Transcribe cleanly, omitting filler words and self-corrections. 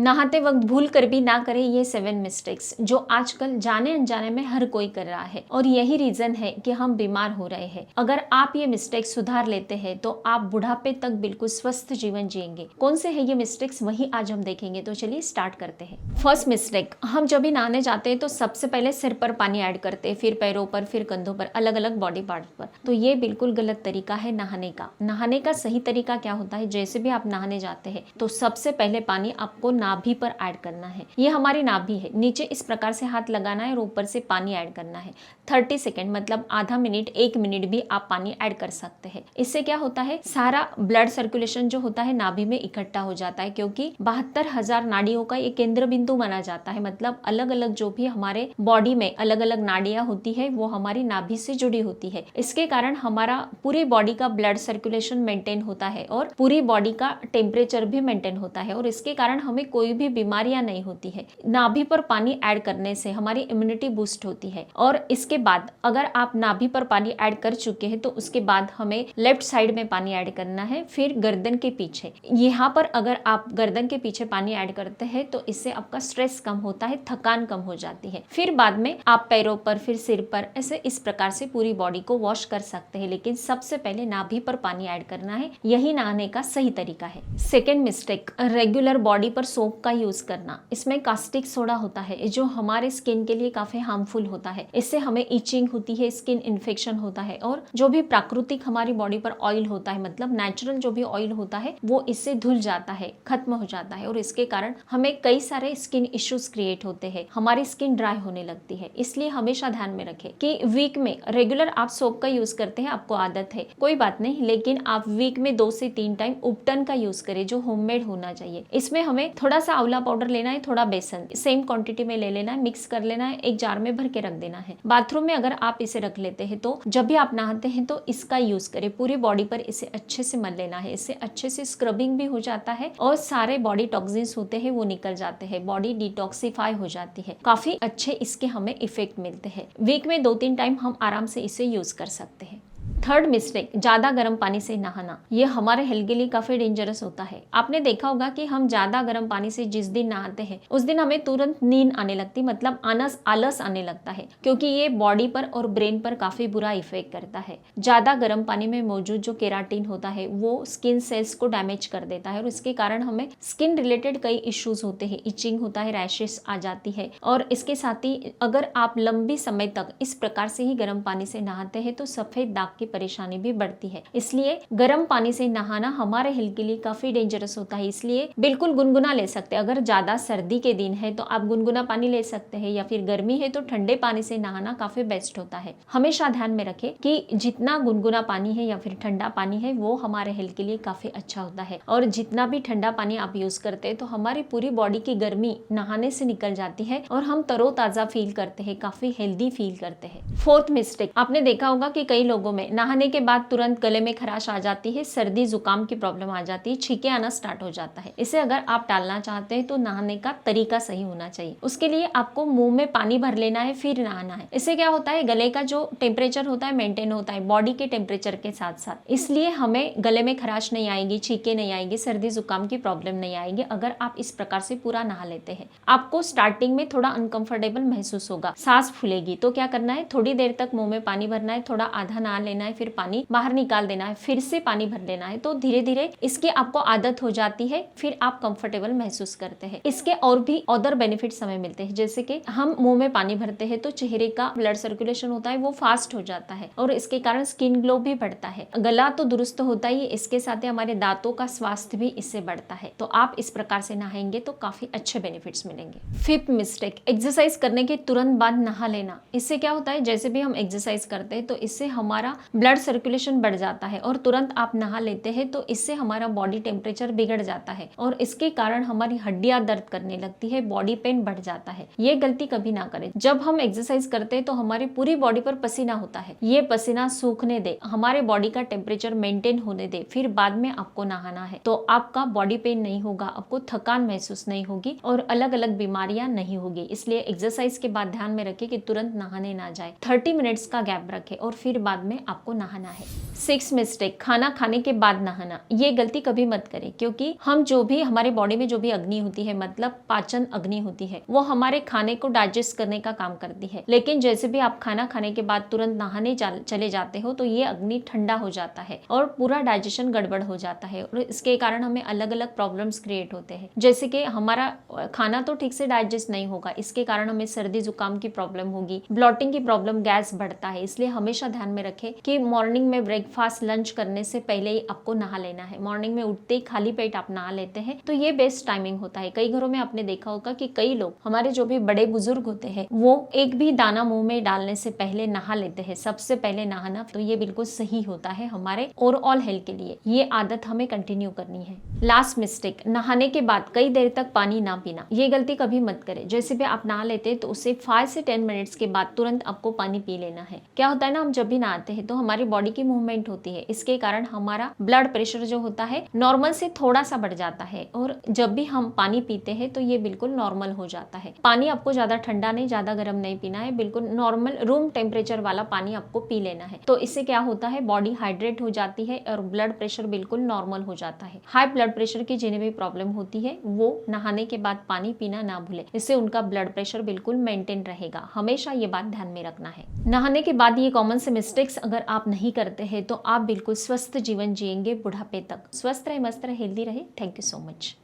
नहाते वक्त भूल कर भी ना करें ये 7 मिस्टेक्स जो आजकल जाने अनजाने में हर कोई कर रहा है और यही रीजन है कि हम बीमार हो रहे हैं। अगर आप ये मिस्टेक्स सुधार लेते हैं तो आप बुढ़ापे तक बिल्कुल स्वस्थ जीवन जिएंगे। कौन से है ये मिस्टेक्स वही आज हम देखेंगे, तो चलिए स्टार्ट करते हैं। फर्स्ट मिस्टेक, हम जब भी नहाने जाते हैं तो सबसे पहले सिर पर पानी ऐड करते हैं, फिर पैरों पर, फिर कंधों पर, अलग अलग बॉडी पार्ट पर। तो ये बिल्कुल गलत तरीका है नहाने का। नहाने का सही तरीका क्या होता है, जैसे भी आप नहाने जाते हैं तो सबसे पहले पानी आपको नाभि पर ऐड करना है। ये हमारी नाभि है, नीचे इस प्रकार से हाथ लगाना है और ऊपर से पानी ऐड करना है। 30 सेकेंड मतलब आधा मिनट, 1 मिनट भी आप पानी ऐड कर सकते हैं। इससे क्या होता है, सारा ब्लड सर्कुलेशन जो होता है नाभि में इकट्ठा हो जाता है, क्योंकि 72,000 नाड़ियों का एक केंद्र बिंदु माना जाता है। मतलब अलग अलग जो भी हमारे बॉडी में अलग अलग नाड़ियां होती है वो हमारी नाभि से जुड़ी होती है। इसके कारण हमारा पूरी बॉडी का ब्लड सर्कुलेशन मेंटेन होता है और पूरी बॉडी का टेम्परेचर भी मेंटेन होता है और इसके कारण हमें कोई भी बीमारियां नहीं होती है। नाभि पर पानी ऐड करने से हमारी इम्यूनिटी बूस्ट होती है। और इसके बाद अगर आप नाभि पर पानी ऐड कर चुके हैं तो उसके बाद हमें लेफ्ट साइड में पानी ऐड करना है, फिर गर्दन के पीछे। यहाँ पर अगर आप गर्दन के पीछे पानी ऐड करते हैं तो इससे आपका स्ट्रेस कम होता है, थकान कम हो जाती है। फिर बाद में आप पैरों पर, फिर सिर पर, ऐसे इस प्रकार से पूरी बॉडी को वॉश कर सकते हैं, लेकिन सबसे पहले नाभि पर पानी ऐड करना है। यही नहाने का सही तरीका है। सेकेंड मिस्टेक, रेगुलर बॉडी पर सोप का यूज करना। इसमें कास्टिक सोडा होता है जो हमारे स्किन के लिए काफी हार्मफुल होता है। इससे हमें इचिंग होती है, स्किन इन्फेक्शन होता है और जो भी प्राकृतिक हमारी बॉडी पर ऑयल होता है, मतलब नेचुरल जो भी ऑयल होता है वो इससे धुल जाता है, खत्म हो जाता है और इसके कारण हमें कई सारे स्किन इश्यूज क्रिएट होते हैं, हमारी स्किन ड्राई होने लगती है। इसलिए हमेशा ध्यान में रखें कि वीक में रेगुलर आप सोप का यूज करते हैं, आपको आदत है, कोई बात नहीं, लेकिन आप वीक में 2 से 3 टाइम उपटन का यूज करें जो होममेड होना चाहिए। इसमें हमें थोड़ा सा आंवला पाउडर लेना है, थोड़ा बेसन सेम क्वांटिटी में ले लेना है, मिक्स कर लेना है, एक जार में भर के रख देना है। बाथरूम में अगर आप इसे रख लेते हैं तो जब भी आप नहाते हैं तो इसका यूज करें। पूरी बॉडी पर इसे अच्छे से मल लेना है, इससे अच्छे से स्क्रबिंग भी हो जाता है और सारे बॉडी टॉक्सिन्स होते हैं वो निकल जाते हैं, बॉडी डिटॉक्सिफाई हो जाती है। काफी अच्छे इसके हमें इफेक्ट मिलते हैं। वीक में 2-3 टाइम हम आराम से इसे यूज कर सकते हैं। थर्ड मिस्टेक, ज्यादा गर्म पानी से नहाना। ये हमारे हेल्थ के लिए काफी डेंजरस होता है। आपने देखा होगा कि हम ज्यादा गर्म पानी से जिस दिन नहाते हैं उस दिन हमें तुरंत नींद आने लगती, मतलब आलस आने लगता है, क्योंकि ये बॉडी पर और ब्रेन पर काफी बुरा इफेक्ट करता है। ज्यादा गर्म पानी में मौजूद जो केराटिन होता है वो स्किन सेल्स को डैमेज कर देता है और इसके कारण हमें स्किन रिलेटेड कई इश्यूज होते हैं, इचिंग होता है, रैशेस आ जाती है। और इसके साथ ही अगर आप लंबी समय तक इस प्रकार से ही गर्म पानी से नहाते हैं तो सफेद दाग की परेशानी भी बढ़ती है। इसलिए गर्म पानी से नहाना हमारे हेल्थ के लिए काफी डेंजरस होता है। इसलिए बिल्कुल गुनगुना ले सकते हैं। अगर ज्यादा सर्दी के दिन है तो आप गुनगुना पानी ले सकते हैं, या फिर गर्मी है तो ठंडे पानी से नहाना काफी बेस्ट होता है। हमेशा ध्यान में रखें कि जितना गुनगुना पानी है या फिर ठंडा पानी है वो हमारे हेल्थ के लिए काफी अच्छा होता है। और जितना भी ठंडा पानी आप यूज करते हैं तो हमारी पूरी बॉडी की गर्मी नहाने से निकल जाती है और हम तरोताजा फील करते हैं, काफी हेल्दी फील करते हैं। फोर्थ मिस्टेक, आपने देखा होगा कि कई लोगों में नहाने के बाद तुरंत गले में खराश आ जाती है, सर्दी जुकाम की प्रॉब्लम आ जाती है, छींके आना स्टार्ट हो जाता है। इसे अगर आप टालना चाहते हैं तो नहाने का तरीका सही होना चाहिए। उसके लिए आपको मुंह में पानी भर लेना है, फिर नहाना है। इससे क्या होता है, गले का जो टेम्परेचर होता है मेंटेन होता है बॉडी के टेम्परेचर के साथ साथ। इसलिए हमें गले में खराश नहीं आएगी, छींके नहीं आएगी, सर्दी जुकाम की प्रॉब्लम नहीं आएगी अगर आप इस प्रकार से पूरा नहा लेते हैं। आपको स्टार्टिंग में थोड़ा अनकंफर्टेबल महसूस होगा, सांस फूलेगी, तो क्या करना है, थोड़ी देर तक मुंह में पानी भरना है, थोड़ा आधा नहा लेना है, फिर पानी बाहर निकाल देना है, फिर से पानी भर लेना है। तो धीरे धीरे इसकी आपको आदत हो जाती है, फिर आप कंफर्टेबल महसूस करते हैं। इसके और भी अदर बेनिफिट्स हमें मिलते हैं, जैसे कि हम मुंह में पानी भरते हैं तो चेहरे का ब्लड सर्कुलेशन होता है वो फास्ट हो जाता है और इसके कारण स्किन ग्लो भी बढ़ता है। गला तो दुरुस्त होता ही, इसके साथ ही हमारे दांतों का स्वास्थ्य भी इससे बढ़ता है। तो आप इस प्रकार से नहाएंगे तो काफी अच्छे बेनिफिट्स मिलेंगे। फिफ्थ मिस्टेक, एक्सरसाइज करने के तुरंत बाद नहा लेना। इससे क्या होता है, जैसे भी हम एक्सरसाइज करते हैं तो इससे हमारा ब्लड सर्कुलेशन बढ़ जाता है और तुरंत आप नहा लेते हैं तो इससे हमारा बॉडी टेम्परेचर बिगड़ जाता है और इसके कारण हमारी हड्डियां दर्द करने लगती है, बॉडी पेन बढ़ जाता है। ये गलती कभी ना करें। जब हम एक्सरसाइज करते हैं तो हमारी पूरी बॉडी पर पसीना होता है, ये पसीना सूखने दे, हमारे बॉडी का टेम्परेचर मेंटेन होने दे, फिर बाद में आपको नहाना है। तो आपका बॉडी पेन नहीं होगा, आपको थकान महसूस नहीं होगी और अलग अलग बीमारियां नहीं होगी। इसलिए एक्सरसाइज के बाद ध्यान में रखें कि तुरंत नहाने ना जाए, 30 मिनट्स का गैप रखें और फिर बाद में आपको आपको नहाना है। 6 मिस्टेक, खाना खाने के बाद नहाना। ये गलती कभी मत करें, क्योंकि हम जो भी हमारे बॉडी में जो भी अग्नि होती है, मतलब पाचन अग्नि होती है, वो हमारे खाने को डाइजेस्ट करने का काम करती है। लेकिन जैसे भी आप खाना खाने के बाद तुरंत नहाने चले जाते हो तो ये अग्नि ठंडा हो जाता है और पूरा डाइजेशन गड़बड़ हो जाता है और इसके कारण हमें अलग अलग प्रॉब्लम्स क्रिएट होते हैं। जैसे कि हमारा खाना तो ठीक से डाइजेस्ट नहीं होगा, इसके कारण हमें सर्दी जुकाम की प्रॉब्लम होगी, ब्लॉटिंग की प्रॉब्लम, गैस बढ़ता है। इसलिए हमेशा ध्यान में रखें कि मॉर्निंग में ब्रेकफास्ट लंच करने से पहले ही आपको नहा लेना है। मॉर्निंग में उठते ही खाली पेट आप नहा लेते हैं तो ये बेस्ट टाइमिंग होता है। कई घरों में आपने देखा होगा कि कई लोग, हमारे जो भी बड़े बुजुर्ग होते हैं, वो एक भी दाना मुंह में डालने से पहले नहा लेते हैं। सबसे पहले नहाना, तो ये बिल्कुल सही होता है हमारे ओवरऑल हेल्थ के लिए। ये आदत हमें कंटिन्यू करनी है। लास्ट मिस्टेक, नहाने के बाद कई देर तक पानी ना पीना। ये गलती कभी मत करें। जैसे भी आप नहा लेते हैं तो उससे 5 से 10 मिनट्स के बाद तुरंत आपको पानी पी लेना है। क्या होता है ना, हम जब भी नहाते हैं तो हमारी बॉडी की मूवमेंट होती है, इसके कारण हमारा ब्लड प्रेशर जो होता है नॉर्मल से थोड़ा सा बढ़ जाता है और जब भी हम पानी पीते हैं तो ये बिल्कुल नॉर्मल हो जाता है। पानी आपको ज्यादा ठंडा नहीं, ज्यादा गर्म नहीं पीना है, बिल्कुल नॉर्मल रूम टेम्परेचर वाला पानी आपको पी लेना है। तो इससे क्या होता है, बॉडी हाइड्रेट हो जाती है और ब्लड प्रेशर बिल्कुल नॉर्मल हो जाता है। हाई ब्लड प्रेशर की जिन्हें भी प्रॉब्लम होती है वो नहाने के बाद पानी पीना ना भूले, इससे उनका ब्लड प्रेशर बिल्कुल मेंटेन रहेगा। हमेशा ये बात ध्यान में रखना है। नहाने के बाद ये कॉमन से मिस्टेक्स अगर आप नहीं करते हैं तो आप बिल्कुल स्वस्थ जीवन जिएंगे बुढ़ापे तक। स्वस्थ रहे, मस्त रहे, हेल्दी रहे। Thank you so much.